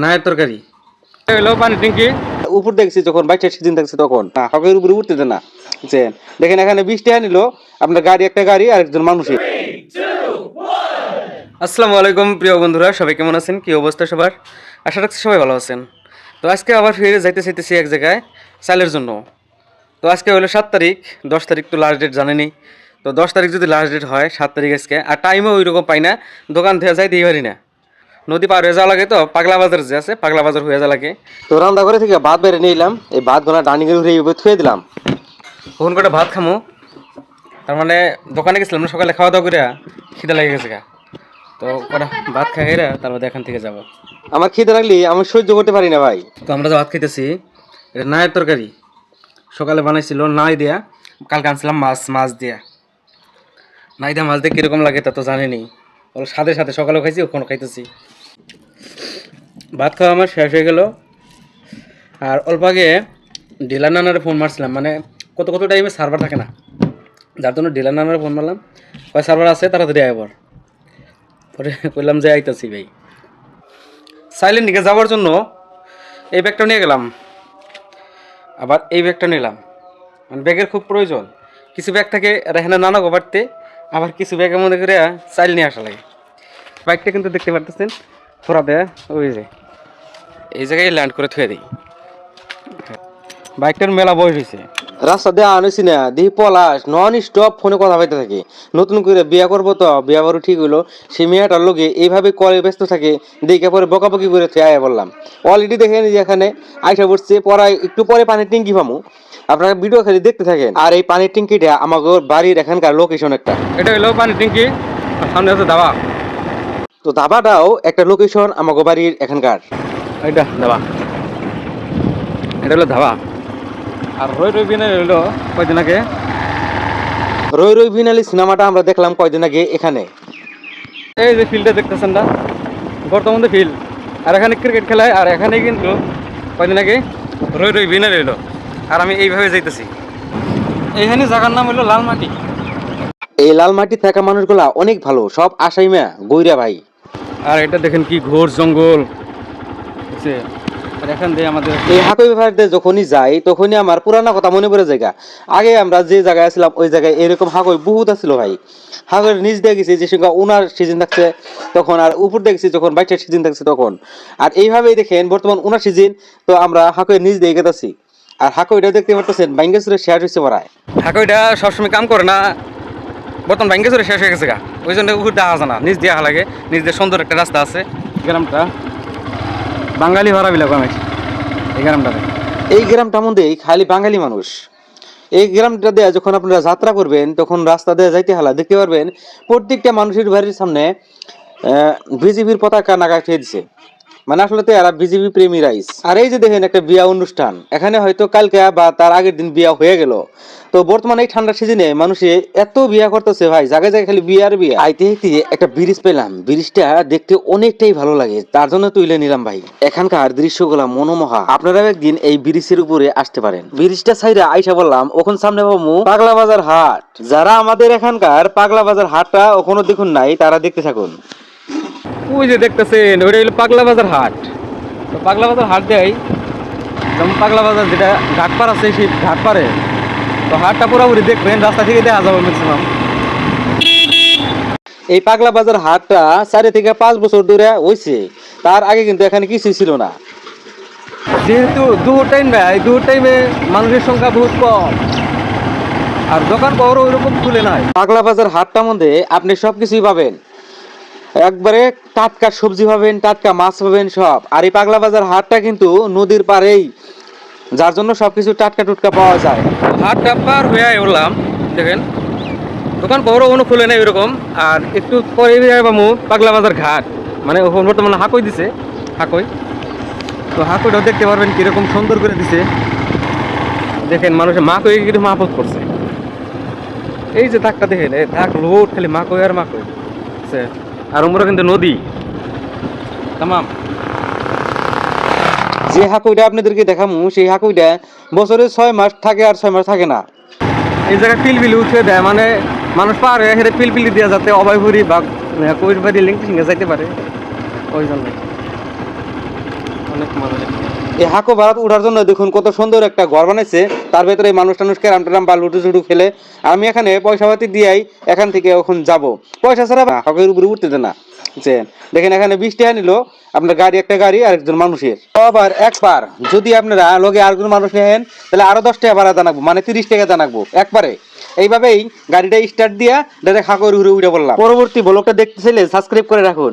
নায়ের তরকারি হলো পানি ট্যাঙ্কি উপর দেখছি যখন বাইকটা সিজন দেখছি তখন হকের উপরে উঠতেছে না বুঝছেন। দেখেন এখানে 20 টাকা নিল আপনার গাড়ি, একটা গাড়ি আর একজন মানুষের। আসসালামু আলাইকুম প্রিয় বন্ধুরা, সবাই কেমন আছেন? কি অবস্থা সবার? আশা রাখছি সবাই ভালো আছেন। তো আজকে আবার ফিরে যাইতে চাইতেছি এক জায়গায় চালের জন্য। তো আজকে হলো 7 তারিখ, 10 তারিখ তো লাস্ট ডেট জানেনি। তো 10 তারিখ যদি লাস্ট ডেট হয়, 7 তারিখ আজকে, আর টাইমও ওই রকম পাই না, দোকান থেকে যাইতেই পারি না। নদী পার হয়ে যাওয়া লাগে, তো পাগলা বাজার যে আছে পাগলা বাজার হয়ে যাওয়া লাগে। তো রান্না করে থেকে ভাত বেড়ে নিলাম, এই ভাত গোনা ডাইনিং এর উপরে থুয়ে দিলাম। ফোন করে ভাত খামো, তার মানে দোকানে গেছিলাম না সকালে, খাওয়া দাওয়া করে খিদে লেগে গেছে গা। তো কটা ভাত খাই রে, তারপর এখান থেকে যাবো। আমার খিদে লাগলে আমি সহ্য করতে পারি না ভাই। তো আমরা যে ভাত খাইতেছি, এটা নায়ের তরকারি সকালে বানাইছিল নাই দিয়া, কালকে আনছিলাম মাছ দিয়া। নাই দিয়া মাছ দিয়ে কিরকম লাগে তা তো জানেনি, ওর সাথে সাথে সকালেও খাইছি, ওখানে খাইতেছি। ভাত খাওয়া আমার শেষ হয়ে গেল। আর অল্প আগে ডিলার নানারে ফোন মারছিলাম, মানে কত কত টাইমে সার্ভার থাকে না, যার জন্য ডিলার নানারে ফোন মারলাম, কয় সার্ভার আছে তাড়াতাড়ি আইবার। পরে বললাম যে আইতাছি ভাই। সাইলেন্ট দিকে যাওয়ার জন্য এই ব্যাগটা নিয়ে গেলাম, আবার এই ব্যাগটা নিলাম, মানে ব্যাগের খুব প্রয়োজন। কিছু ব্যাগ থাকে রেহানা নানা গোবারতে, আবার কিছু ব্যাগের মধ্যে করে চাইল নিয়ে আসা লাগে। বাইকটা কিন্তু দেখতে পারতেছেন থোড়া দেয়া, ওই যে এই জায়গায় ল্যান্ড করে থুয়ে দিই। বাইকটার মেলা বয়স হয়েছে, রাস্তা দিয়ে আনেছি না দিই পলাশ নন স্টপ ফোনে কথা পাইতে থাকে। নতুন করে বিয়া করবো, তো বিয়া বারো ঠিক হলো, সে মেয়েটার লোকে এইভাবে কলে ব্যস্ত থাকে, দেখে পরে বকাবকি করে আয়া বললাম। অলরেডি দেখে যে এখানে আইসা পড়ছে, পড়ায় একটু পরে পানির ট্যাঙ্কি পামু। আপনারা ভিডিও খালি দেখতে থাকেন। আর এই পানির ট্যাঙ্কিটা আমাকে বাড়ির এখানকার লোকেশন একটা, এটা হলো পানির ট্যাঙ্কি, সামনে আছে ধাবা। তো ধাবাটাও একটা লোকেশন আমাকে বাড়ির এখানকার, এটা ধাবা, এটা হলো ধাবা। আর রই রই বিনালি হলো কয়দিন আগে, রই রই বিনালি সিনেমাটা আমরা দেখলাম কয়দিন আগে এখানে। এই যে ফিল্ডটা দেখতেছেন না, বর্তমানে ফিল্ড, আর এখানে ক্রিকেট খেলায়। আর এখানে কিন্তু কয়দিন আগে রই রই বিনালি হলো। আর আমি এইভাবে যাইতেছি, এইখানে জায়গার নাম হলো লালমাটি। এই লালমাটি থাকা মানুষগুলা অনেক ভালো, সব আসাইমা গইরা ভাই। আর এটা দেখেন কি ঘোর জঙ্গল, বুঝছে। এখান দিয়ে আমাদের এই হাকই ব্যাপারে যখনই যাই তখনই আমার পুরানা কথা মনে পড়ে যায়। আগে আমরা যে জায়গায় ছিলাম ওই জায়গায় এরকম হাকই বহুত আছিল ভাই। হাকের নিচ দিয়ে গেছি যে সঙ্গে উনার সিজন থাকছে তখন, আর উপর দেখছি যখন বাইকটার সিজন থাকছে তখন। আর এইভাবেই দেখেন বর্তমান উনার সিজন, তো আমরা হাকইয়ের নিচ দিয়ে গেতাছি। আর হাকইটা দেখতে পারতেছেন বাইঙ্গেশ্বরের শেষ হয়েছে পড়ায়। হাকইটা সবসময় কাম করে না, বর্তমান বাইঙ্গেশ্বরের শেষ হয়ে গেছে গা, ওই জন্য উপর দেওয়া যায় না, নিচ দিয়ে লাগে। নিচ দিয়ে সুন্দর একটা রাস্তা আছে। গ্রামটা বাঙালি ভাড়া বিলা কমে এই গ্রামটার মধ্যে খালি বাঙালি মানুষ। এই গ্রামটা দিয়ে যখন আপনারা যাত্রা করবেন তখন রাস্তা দিয়ে যাইতে হালা দেখতে পারবেন প্রত্যেকটা মানুষের বাড়ির সামনে বিজেপির পতাকা নাগা খেয়ে দিছে, মানে আসলে তো এরা বিজেপি প্রেমী রাইস। আর এই যে দেখেন একটা বিয়া অনুষ্ঠান, এখানে হয়তো কালকে বা তার আগের দিন বিয়া হয়ে গেল। তো বর্তমানে এই ঠান্ডার সিজনে মানুষে এত বিয়া করতেছে ভাই, জায়গায় জায়গায় খালি বিয়া আর বিয়া। আইতে আইতে একটা ব্রিজ পেলাম, ব্রিজটা দেখতে অনেকটাই ভালো লাগে, তার জন্য তুলে নিলাম ভাই। এখানকার দৃশ্যগুলা মনোমোহা, আপনারা একদিন এই ব্রিজের উপরে আসতে পারেন। ব্রিজটা সাইডে আইসা বললাম ওখান সামনে পাবো পাগলা বাজার হাট। যারা আমাদের এখানকার পাগলা বাজার হাটটা ওখানে দেখুন নাই, তারা দেখতে থাকুন। ওই যে দেখতেছেন ওইটা হলো পাগলা বাজার হাট। তো পাগলা বাজার হাট দেয়, যেমন পাগলা বাজার যেটা ঘাটপাড় আছে সেই ঘাটপাড়ে, তো হাটটা পুরোপুরি দেখবেন, রাস্তা থেকে দেখা যাবে ম্যাক্সিমাম। এই পাগলা বাজার হাটটা 4 থেকে 5 বছর ধরে হয়েছে, তার আগে কিন্তু এখানে কিছুই ছিল না। যেহেতু দুপুর টাইম ভাই, দুপুর টাইমে মানুষের সংখ্যা বহুত কম, আর দোকান পাওয়ারও ওইরকম খুলে নাই। পাগলা বাজার হাটটার মধ্যে আপনি সবকিছুই পাবেন, একবারে টাটকা সবজি পাবেন, টাটকা মাছ পাবেন সব। আর এই পাগলা বাজার হাটটা কিন্তু নদীর পাড়েই, যার জন্য সবকিছু টাটকা টুটকা পাওয়া যায়। হাটটা পার হয়ে উঠলাম, দেখেন দোকান বড় কোনো খুলে নেই এরকম। আর একটু পরে পাবো পাগলা বাজার ঘাট, মানে বর্তমানে হাকই দিছে, হাকই। তো হাকইটাও দেখতে পারবেন কিরকম সুন্দর করে দিছে। দেখেন মানুষের মা কই কিন্তু মাহফুজ করছে, এই যে দাগটা দেখেন, এই দাগ লোড খালি মা কই আর মা কই। আর ওমরা কিন্তু নদী তামাম। যে হাকুইটা আপনাদেরকে দেখামু সেই হাকুইটা বছরে 6 মাস থাকে আর 6 মাস থাকে না। এই জায়গায় পিলপিলি উঠে দেয়, মানে মানুষ পার হয়ে হেরে পিলপিলি দেওয়া যাতে অভয়পুরি বা কবির বাড়ি লিঙ্ক সিঙ্গে যাইতে পারে, ওই জন্য। অনেক মজা লাগছে। এই হাকো ভাড়া ওঠার জন্য দেখুন কত সুন্দর একটা ঘর বানাইছে, তার ভেতরে মানুষ টানুষ ক্যারাম ট্যারাম বা লুডু টুডু খেলে। আমি এখানে পয়সা পাতি দিয়াই এখান থেকে এখন যাব, পয়সা ছাড়া হাকের উপরে উঠতে দেয় না, বুঝছেন। দেখেন এখানে 20 টাকা নিল, আপনার গাড়ি একটা গাড়ি আর একজন মানুষের। আবার একবার যদি আপনারা লগে আরেকজন মানুষ নেন তাহলে আরো 10 টাকা ভাড়া জানাবো, মানে 30 টাকা জানাবো একবারে। এইভাবেই গাড়িটা স্টার্ট দিয়া ডাইরেক্ট হাকর উপরে উঠে পড়লাম। পরবর্তী ব্লগটা দেখতে চাইলে সাবস্ক্রাইব করে রাখুন।